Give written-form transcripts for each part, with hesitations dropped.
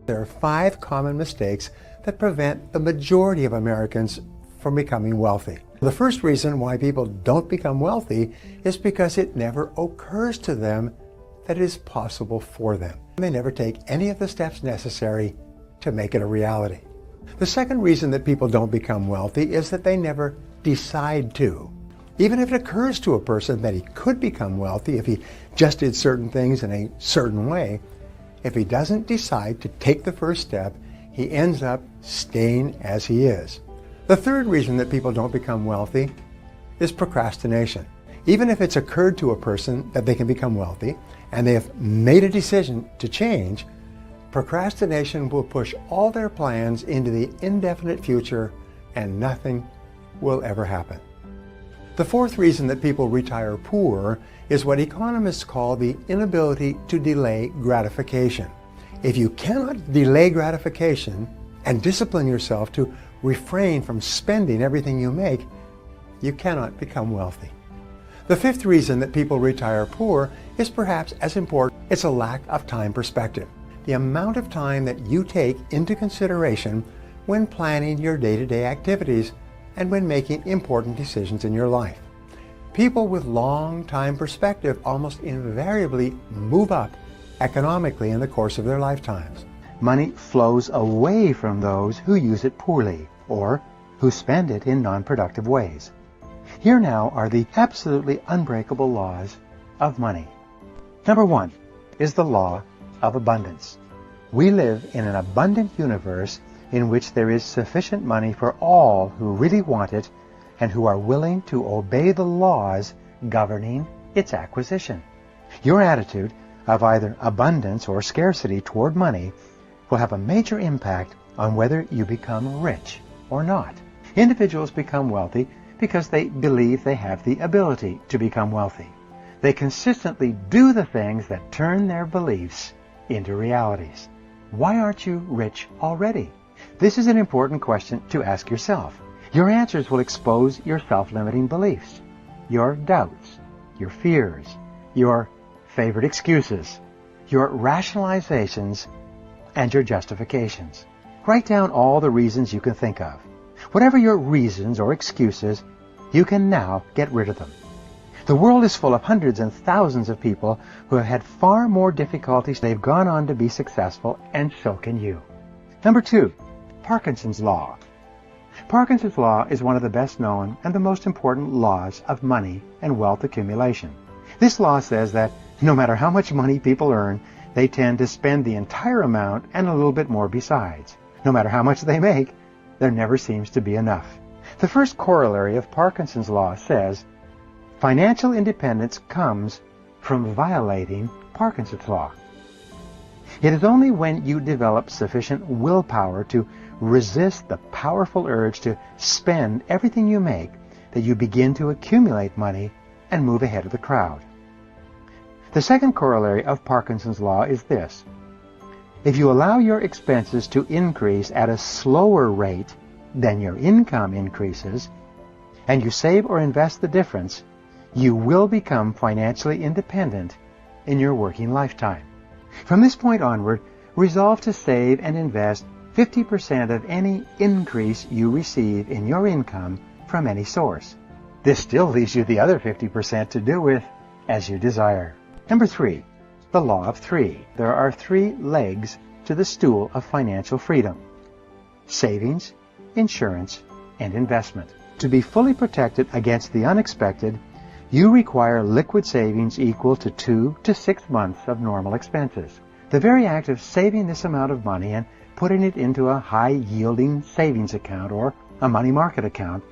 There are 5 common mistakes that prevent the majority of Americans from becoming wealthy. The first reason why people don't become wealthy is because it never occurs to them that it is possible for them. They never take any of the steps necessary to make it a reality. The second reason that people don't become wealthy is that they never decide to. Even if it occurs to a person that he could become wealthy if he just did certain things in a certain way, if he doesn't decide to take the first step, he ends up staying as he is. The third reason that people don't become wealthy is procrastination. Even if it's occurred to a person that they can become wealthy and they have made a decision to change, procrastination will push all their plans into the indefinite future and nothing will ever happen. The fourth reason that people retire poor is what economists call the inability to delay gratification. If you cannot delay gratification and discipline yourself to refrain from spending everything you make, you cannot become wealthy. The fifth reason that people retire poor is perhaps as important. It's a lack of time perspective. The amount of time that you take into consideration when planning your day-to-day activities and when making important decisions in your life. People with long time perspective almost invariably move up economically in the course of their lifetimes. Money flows away from those who use it poorly or who spend it in non-productive ways. Here now are the absolutely unbreakable laws of money. Number 1 is the law of abundance. We live in an abundant universe in which there is sufficient money for all who really want it and who are willing to obey the laws governing its acquisition. Your attitude of either abundance or scarcity toward money will have a major impact on whether you become rich or not. Individuals become wealthy because they believe they have the ability to become wealthy. They consistently do the things that turn their beliefs into realities. Why aren't you rich already? This is an important question to ask yourself. Your answers will expose your self-limiting beliefs, your doubts, your fears, your favorite excuses, your rationalizations, and your justifications. Write down all the reasons you can think of. Whatever your reasons or excuses, you can now get rid of them. The world is full of hundreds and thousands of people who have had far more difficulties. They've gone on to be successful, and so can you. Number 2, Parkinson's Law. Parkinson's Law is one of the best known and the most important laws of money and wealth accumulation. This law says that no matter how much money people earn, they tend to spend the entire amount and a little bit more besides. No matter how much they make, there never seems to be enough. The first corollary of Parkinson's Law says, financial independence comes from violating Parkinson's Law. It is only when you develop sufficient willpower to resist the powerful urge to spend everything you make that you begin to accumulate money and move ahead of the crowd. The second corollary of Parkinson's Law is this. If you allow your expenses to increase at a slower rate than your income increases, and you save or invest the difference, you will become financially independent in your working lifetime. From this point onward, resolve to save and invest 50% of any increase you receive in your income from any source. This still leaves you the other 50% to do with as you desire. Number 3, the law of 3. There are 3 legs to the stool of financial freedom: savings, insurance, and investment. To be fully protected against the unexpected, you require liquid savings equal to 2 to 6 months of normal expenses. The very act of saving this amount of money and putting it into a high-yielding savings account or a money market account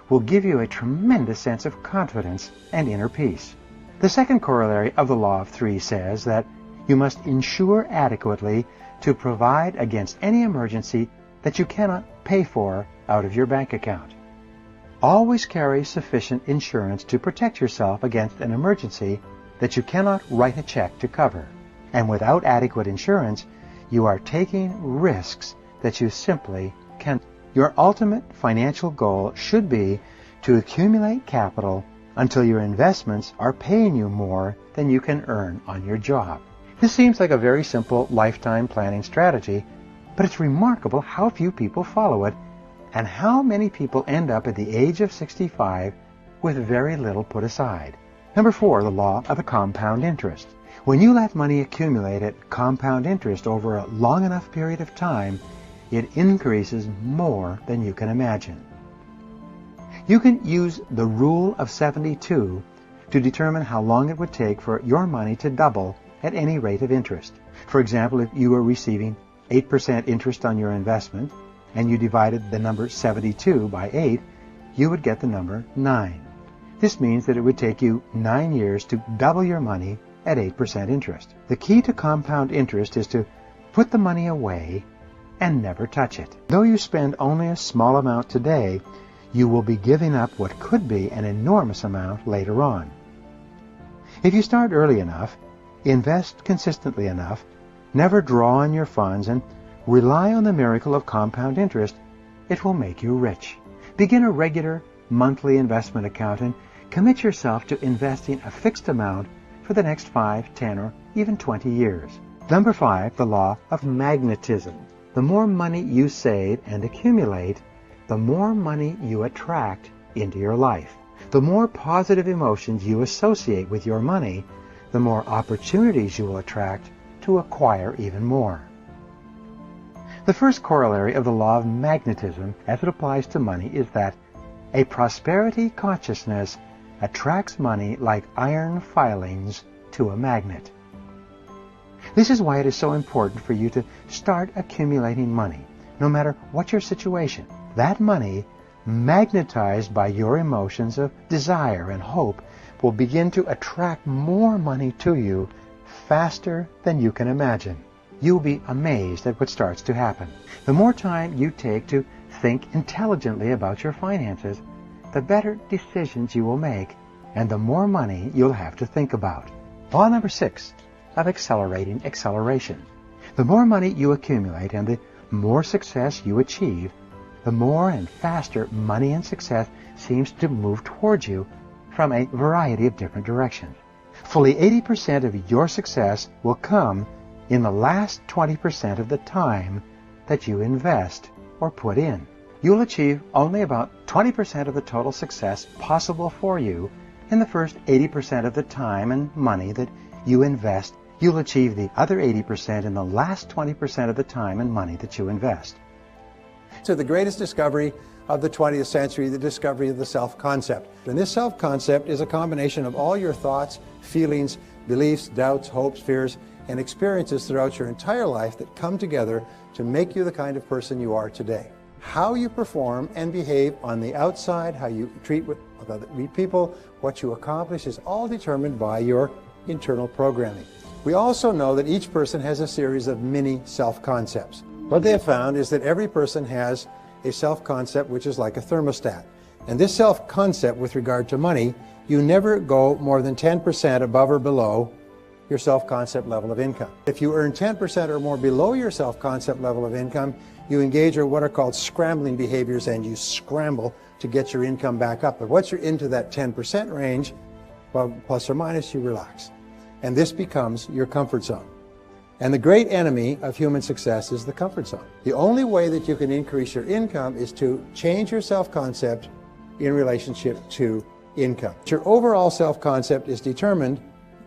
will give you a tremendous sense of confidence and inner peace. The second corollary of the law of 3 says that you must insure adequately to provide against any emergency that you cannot pay for out of your bank account. Always carry sufficient insurance to protect yourself against an emergency that you cannot write a check to cover. And without adequate insurance, you are taking risks that you simply can't. Your ultimate financial goal should be to accumulate capital until your investments are paying you more than you can earn on your job. This seems like a very simple lifetime planning strategy, But it's remarkable how few people follow it and how many people end up at the age of 65 with very little put aside. Number 4, the law of the compound interest. When you let money accumulate at compound interest over a long enough period of time, it increases more than you can imagine. You can use the rule of 72 to determine how long it would take for your money to double at any rate of interest. For example, if you were receiving 8% interest on your investment and you divided the number 72 by 8, you would get the number 9. This means that it would take you 9 years to double your money at 8% interest. The key to compound interest is to put the money away and never touch it. Though you spend only a small amount today, you will be giving up what could be an enormous amount later on. If you start early enough, invest consistently enough, never draw on your funds, and rely on the miracle of compound interest, it will make you rich. Begin a regular monthly investment account and commit yourself to investing a fixed amount for the next 5, 10, or even 20 years. Number 5, the law of magnetism. The more money you save and accumulate, the more money you attract into your life. The more positive emotions you associate with your money, the more opportunities you will attract to acquire even more. The first corollary of the law of magnetism as it applies to money is that a prosperity consciousness attracts money like iron filings to a magnet. This is why it is so important for you to start accumulating money, no matter what your situation. That money, magnetized by your emotions of desire and hope, will begin to attract more money to you faster than you can imagine. You'll be amazed at what starts to happen. The more time you take to think intelligently about your finances, the better decisions you will make, and the more money you'll have to think about. Law number 6 of accelerating acceleration. The more money you accumulate and the more success you achieve, the more and faster money and success seems to move towards you from a variety of different directions. Fully 80% of your success will come in the last 20% of the time that you invest or put in. You'll achieve only about 20% of the total success possible for you in the first 80% of the time and money that you invest. You'll achieve the other 80% in the last 20% of the time and money that you invest. So the greatest discovery of the 20th century, the discovery of the self-concept. And this self-concept is a combination of all your thoughts, feelings, beliefs, doubts, hopes, fears, and experiences throughout your entire life that come together to make you the kind of person you are today. How you perform and behave on the outside, how you treat people, what you accomplish is all determined by your internal programming. We also know that each person has a series of mini self-concepts. What they have found is that every person has a self-concept which is like a thermostat. And this self-concept with regard to money, you never go more than 10% above or below your self-concept level of income. If you earn 10% or more below your self-concept level of income, you engage in what are called scrambling behaviors, and you scramble to get your income back up. But once you're into that 10% range, well, plus or minus, you relax. And this becomes your comfort zone. And the great enemy of human success is the comfort zone. The only way that you can increase your income is to change your self-concept in relationship to income. Your overall self-concept is determined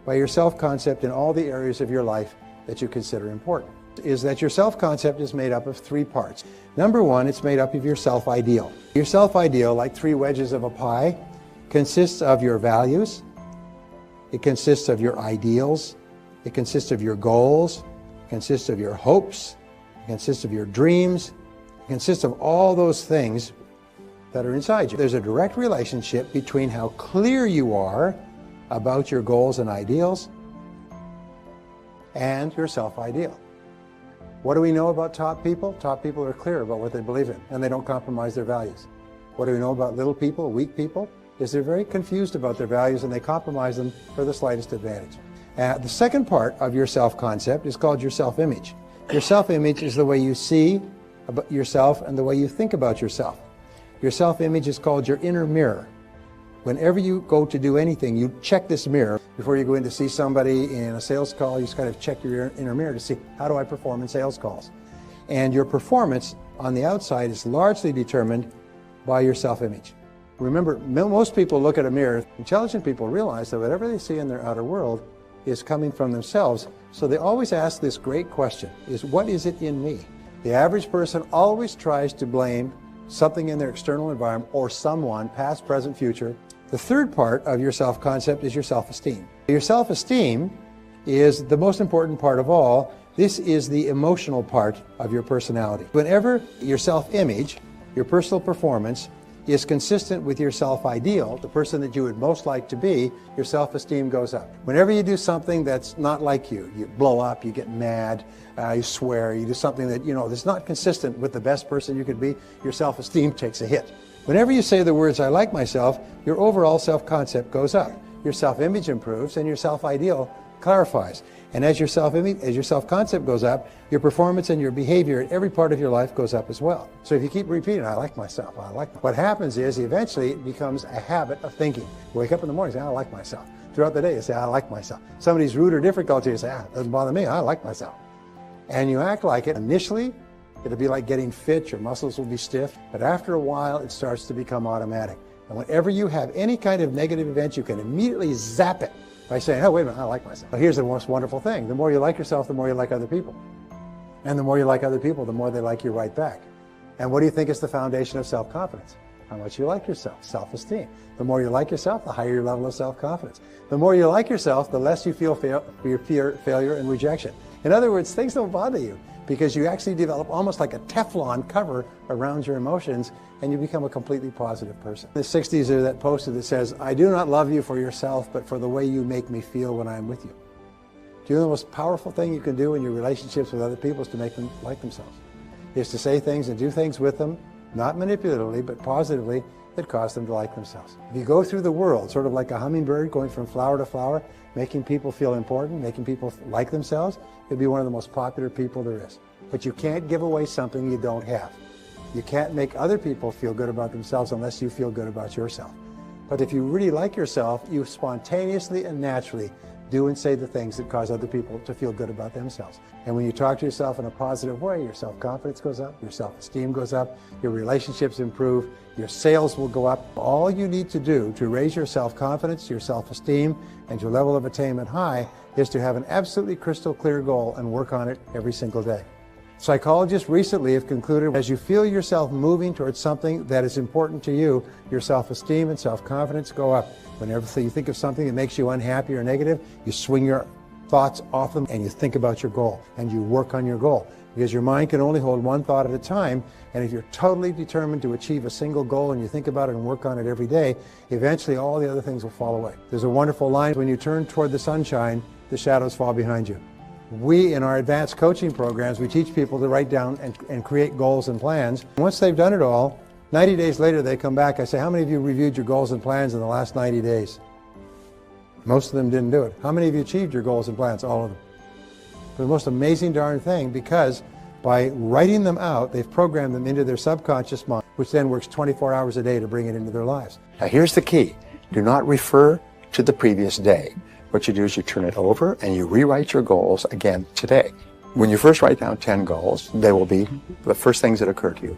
by your self-concept in all the areas of your life that you consider important. Is that your self-concept is made up of 3 parts. Number 1, it's made up of your self-ideal. Your self-ideal, like 3 wedges of a pie, consists of your values, it consists of your ideals, it consists of your goals, it consists of your hopes, it consists of your dreams, it consists of all those things that are inside you. There's a direct relationship between how clear you are about your goals and ideals and your self-ideal. What do we know about top people? Top people are clear about what they believe in, and they don't compromise their values. What do we know about little people, weak people? Is they're very confused about their values and they compromise them for the slightest advantage. The second part of your self-concept is called your self-image. Your self-image is the way you see about yourself and the way you think about yourself. Your self-image is called your inner mirror. Whenever you go to do anything, you check this mirror. Before you go in to see somebody in a sales call, you just kind of check your inner mirror to see, how do I perform in sales calls? And your performance on the outside is largely determined by your self-image. Remember, most people look at a mirror. Intelligent people realize that whatever they see in their outer world is coming from themselves. So they always ask this great question, what is it in me? The average person always tries to blame something in their external environment or someone, past, present, future. The third part of your self-concept is your self-esteem. Your self-esteem is the most important part of all. This is the emotional part of your personality. Whenever your self-image, your personal performance, is consistent with your self-ideal, the person that you would most like to be, your self-esteem goes up. Whenever you do something that's not like you blow up, you get mad, you swear, you do something that, that's not consistent with the best person you could be, your self-esteem takes a hit. Whenever you say the words, I like myself, your overall self-concept goes up. Your self-image improves and your self-ideal clarifies. And as your self-image, as your self-concept goes up, your performance and your behavior in every part of your life goes up as well. So if you keep repeating, I like myself, what happens is eventually it becomes a habit of thinking. You wake up in the morning and say, I like myself. Throughout the day you say, I like myself. Somebody's rude or difficult to you, you say, doesn't bother me, I like myself. And you act like it. Initially, it'll be like getting fit, your muscles will be stiff, but after a while it starts to become automatic. And whenever you have any kind of negative event, you can immediately zap it by saying, oh, wait a minute, I like myself. Well, here's the most wonderful thing. The more you like yourself, the more you like other people. And the more you like other people, the more they like you right back. And what do you think is the foundation of self-confidence? How much you like yourself, self-esteem. The more you like yourself, the higher your level of self-confidence. The more you like yourself, the less you feel fear, failure, and rejection. In other words, things don't bother you because you actually develop almost like a Teflon cover around your emotions and you become a completely positive person. In the 60s, there's that poster that says, I do not love you for yourself, but for the way you make me feel when I'm with you. Do you know the most powerful thing you can do in your relationships with other people is to make them like themselves? Is to say things and do things with them, not manipulatively, but positively, that cause them to like themselves. If you go through the world, sort of like a hummingbird going from flower to flower, making people feel important, making people like themselves, you'll be one of the most popular people there is. But you can't give away something you don't have. You can't make other people feel good about themselves unless you feel good about yourself. But if you really like yourself, you spontaneously and naturally do and say the things that cause other people to feel good about themselves. And when you talk to yourself in a positive way, your self-confidence goes up, your self-esteem goes up, your relationships improve, your sales will go up. All you need to do to raise your self-confidence, your self-esteem, and your level of attainment high is to have an absolutely crystal clear goal and work on it every single day. Psychologists recently have concluded as you feel yourself moving towards something that is important to you, your self-esteem and self-confidence go up. Whenever you think of something that makes you unhappy or negative, you swing your thoughts off them and you think about your goal and you work on your goal. Because your mind can only hold one thought at a time, and if you're totally determined to achieve a single goal and you think about it and work on it every day, eventually all the other things will fall away. There's a wonderful line, when you turn toward the sunshine, the shadows fall behind you. We, in our advanced coaching programs, we teach people to write down and create goals and plans. Once they've done it all, 90 days later they come back. I say, how many of you reviewed your goals and plans in the last 90 days? Most of them didn't do it. How many of you achieved your goals and plans? All of them. The most amazing darn thing, because by writing them out, they've programmed them into their subconscious mind, which then works 24 hours a day to bring it into their lives. Now here's the key. Do not refer to the previous day. What you do is you turn it over and you rewrite your goals again today. When you first write down 10 goals, they will be the first things that occur to you.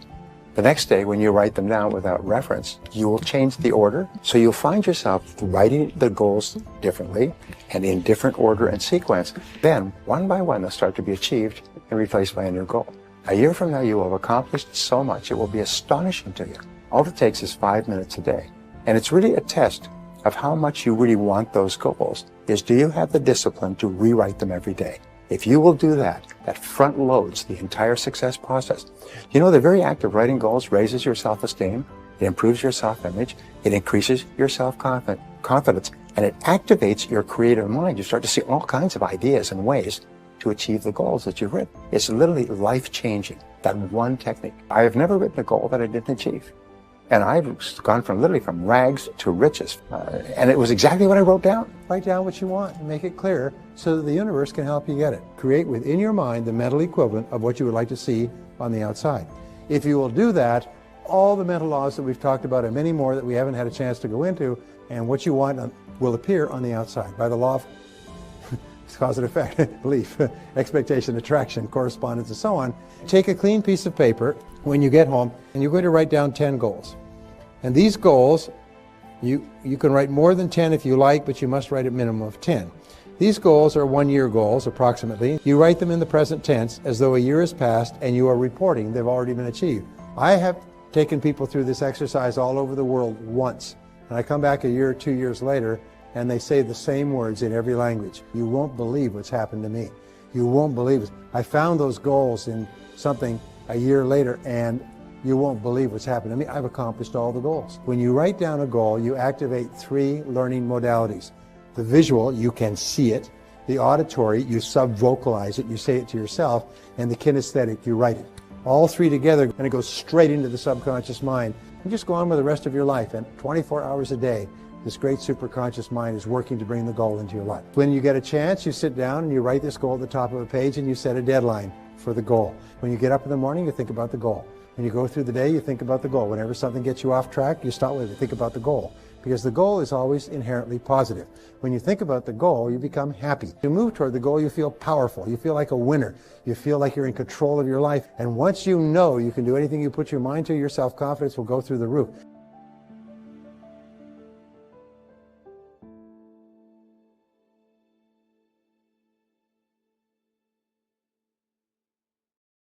The next day, when you write them down without reference, you will change the order. So you'll find yourself writing the goals differently and in different order and sequence. Then, one by one, they'll start to be achieved and replaced by a new goal. A year from now, you will have accomplished so much, it will be astonishing to you. All it takes is 5 minutes a day. And it's really a test of how much you really want those goals, is do you have the discipline to rewrite them every day? If you will do that, that front loads the entire success process. You know, the very act of writing goals raises your self-esteem, it improves your self-image, it increases your self-confidence, and it activates your creative mind. You start to see all kinds of ideas and ways to achieve the goals that you've written. It's literally life-changing, that one technique. I have never written a goal that I didn't achieve. And I've gone literally from rags to riches. And it was exactly what I wrote down. Write down what you want and make it clear so that the universe can help you get it. Create within your mind the mental equivalent of what you would like to see on the outside. If you will do that, all the mental laws that we've talked about and many more that we haven't had a chance to go into, and what you want will appear on the outside by the law of cause and effect, belief, expectation, attraction, correspondence, and so on. Take a clean piece of paper when you get home, and you're going to write down 10 goals. And these goals, you can write more than 10 if you like, but you must write a minimum of 10. These goals are 1-year goals, approximately. You write them in the present tense as though a year has passed and you are reporting they've already been achieved. I have taken people through this exercise all over the world once, and I come back a year or 2 years later and they say the same words in every language. You won't believe what's happened to me. You won't believe it. I found those goals in something a year later, and you won't believe what's happened to me. I've accomplished all the goals. When you write down a goal, you activate 3 learning modalities. The visual, you can see it. The auditory, you sub-vocalize it, you say it to yourself. And the kinesthetic, you write it. All 3 together, and it goes straight into the subconscious mind. You just go on with the rest of your life, and 24 hours a day, this great superconscious mind is working to bring the goal into your life. When you get a chance, you sit down and you write this goal at the top of a page, and you set a deadline for the goal. When you get up in the morning, you think about the goal. When you go through the day, you think about the goal. Whenever something gets you off track, you stop with it, think about the goal. Because the goal is always inherently positive. When you think about the goal, you become happy. You move toward the goal, you feel powerful. You feel like a winner. You feel like you're in control of your life. And once you know you can do anything you put your mind to, your self-confidence will go through the roof.